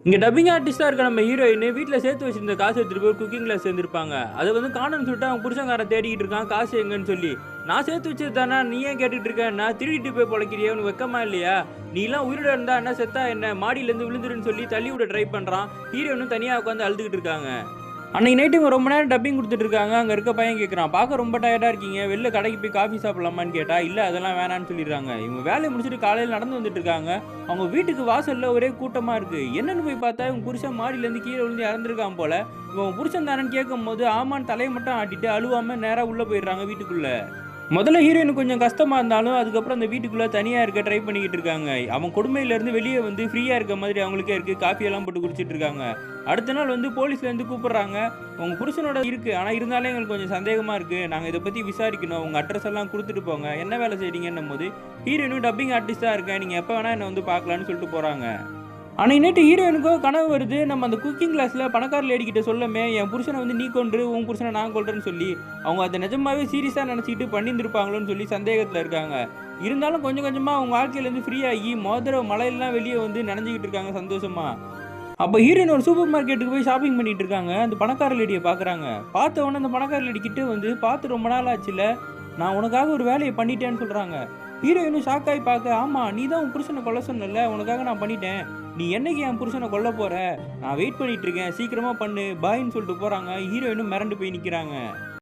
இங்கே டப்பிங் ஆர்டிஸ்ட்டாக இருக்க நம்ம ஹீரோயின் வீட்டில் சேர்த்து வச்சிருந்த காசு எடுத்துகிட்டு போய் குக்கிங்கில் சேர்ந்துருப்பாங்க. அதை வந்து காணும்னு சொல்லிட்டு அவங்க புருஷங்காரன் தேடிக்கிட்டு இருக்கான் காசு எங்கன்னு சொல்லி. நான் சேர்த்து வச்சது தானே, நீ ஏன் கேட்டுட்டு இருக்க? நான் திருடிட்டு போய் பொழைக்கிறியா? உனக்கு வெக்கமா இல்லையா? நீலாம் உயிரோட இருந்தா என்ன, செத்தா என்ன? மாடியிலேருந்து விழுந்துருன்னு சொல்லி தள்ளி விட ட்ரை பண்ணுறான். ஹீரோயினும் தனியாக உட்காந்து அழுதுகிட்டு இருக்காங்க. அன்னைக்கு நைட்டு இவங்க ரொம்ப நேரம் டப்பிங் கொடுத்துட்டு இருக்காங்க. அங்கே இருக்க பையன் கேட்குறான், பார்க்க ரொம்ப டயர்டாக இருக்கீங்க, வெளில கடைக்கு போய் காஃபி சாப்பிடலாமான்னு கேட்டா, இல்லை அதெல்லாம் வேணான்னு சொல்லிடுறாங்க. இவங்க வேலையை முடிச்சுட்டு காலையில் நடந்து வந்துட்டு இருக்காங்க. அவங்க வீட்டுக்கு வாசலில் ஒரே கூட்டமாக இருக்குது. என்னென்னு போய் பார்த்தா இவங்க புருஷன் மாடியிலேருந்து கீழே விழுந்து இறந்துருக்கான் போல. இவங்க புருஷன் தானேன்னு கேட்கும் போது ஆமான்னு தலையை மட்டும் ஆட்டிட்டு அழுவாமல் நேராக உள்ளே போயிடுறாங்க வீட்டுக்குள்ளே. முதல்ல ஹீரோயின் கொஞ்சம் கஷ்டமாக இருந்தாலும் அதுக்கப்புறம் அந்த வீட்டுக்குள்ளே தனியாக இருக்க ட்ரை பண்ணிக்கிட்டு இருக்காங்க. அவன் கொடுமையிலேருந்து வெளியே வந்து ஃப்ரீயாக இருக்க மாதிரி அவங்களுக்கே இருக்குது. காஃபியெல்லாம் போட்டு குடிச்சிட்டு இருக்காங்க. அடுத்த நாள் வந்து போலீஸ்லேருந்து கூப்பிட்றாங்க. உங்கள் புருஷனோட இருக்குது, ஆனால் இருந்தாலும் எங்களுக்கு கொஞ்சம் சந்தேகமாக இருக்குது, நாங்கள் இதை பற்றி விசாரிக்கணும், உங்கள் அட்ரஸ் எல்லாம் கொடுத்துட்டு போங்க, என்ன வேலை செய்றீங்கன்னும் போது ஹீரோயினும் டப்பிங் ஆர்டிஸ்ட்டாக இருக்கேன், நீங்கள் எப்போ வேணால் என்னை வந்து பார்க்கலான்னு சொல்லிட்டு போகிறாங்க. அன்னைக்கு நைட்டு ஹீரோயினுக்கோ கனவு வருது. நம்ம அந்த குக்கிங் கிளாஸில் பணக்கார லேடி கிட்ட சொல்லமே, என் புருஷனை வந்து நீ கொன்று உன் புருஷனை நான் கொள்றேன்னு சொல்லி அவங்க அதை நிஜமாவே சீரியஸாக நினச்சிக்கிட்டு பண்ணியிருந்திருப்பாங்களோன்னு சொல்லி சந்தேகத்தில் இருக்காங்க. இருந்தாலும் கொஞ்சம் கொஞ்சமாக அவங்க வாழ்க்கையிலேருந்து ஃப்ரீ ஆகி மோதிர மலையெல்லாம் வெளியே வந்து நினைஞ்சிக்கிட்டு இருக்காங்க சந்தோஷமா. அப்போ ஹீரோயின் ஒரு சூப்பர் மார்க்கெட்டுக்கு போய் ஷாப்பிங் பண்ணிட்டு இருக்காங்க. அந்த பணக்கார லேடியை பார்க்குறாங்க. பார்த்த உடனே அந்த பணக்கார லேடி கிட்ட வந்து, பார்த்து ரொம்ப நாள் ஆச்சுல, நான் உனக்காக ஒரு வேலையை பண்ணிட்டேன்னு சொல்கிறாங்க. ஹீரோயினும் ஷாக்காகி பார்க்க, ஆமாம் நீ தான் உன் புருஷனை கொல்ல சொன்னல, உனக்காக நான் பண்ணிட்டேன், நீ என்னைக்கு என் புருஷனை கொல்ல போற, நான் வெயிட் பண்ணிட்டு இருக்கேன், சீக்கிரமா பண்ணு பாயின்னு சொல்லிட்டு போறாங்க. ஹீரோயினும் மிரண்டு போய் நிற்கிறாங்க.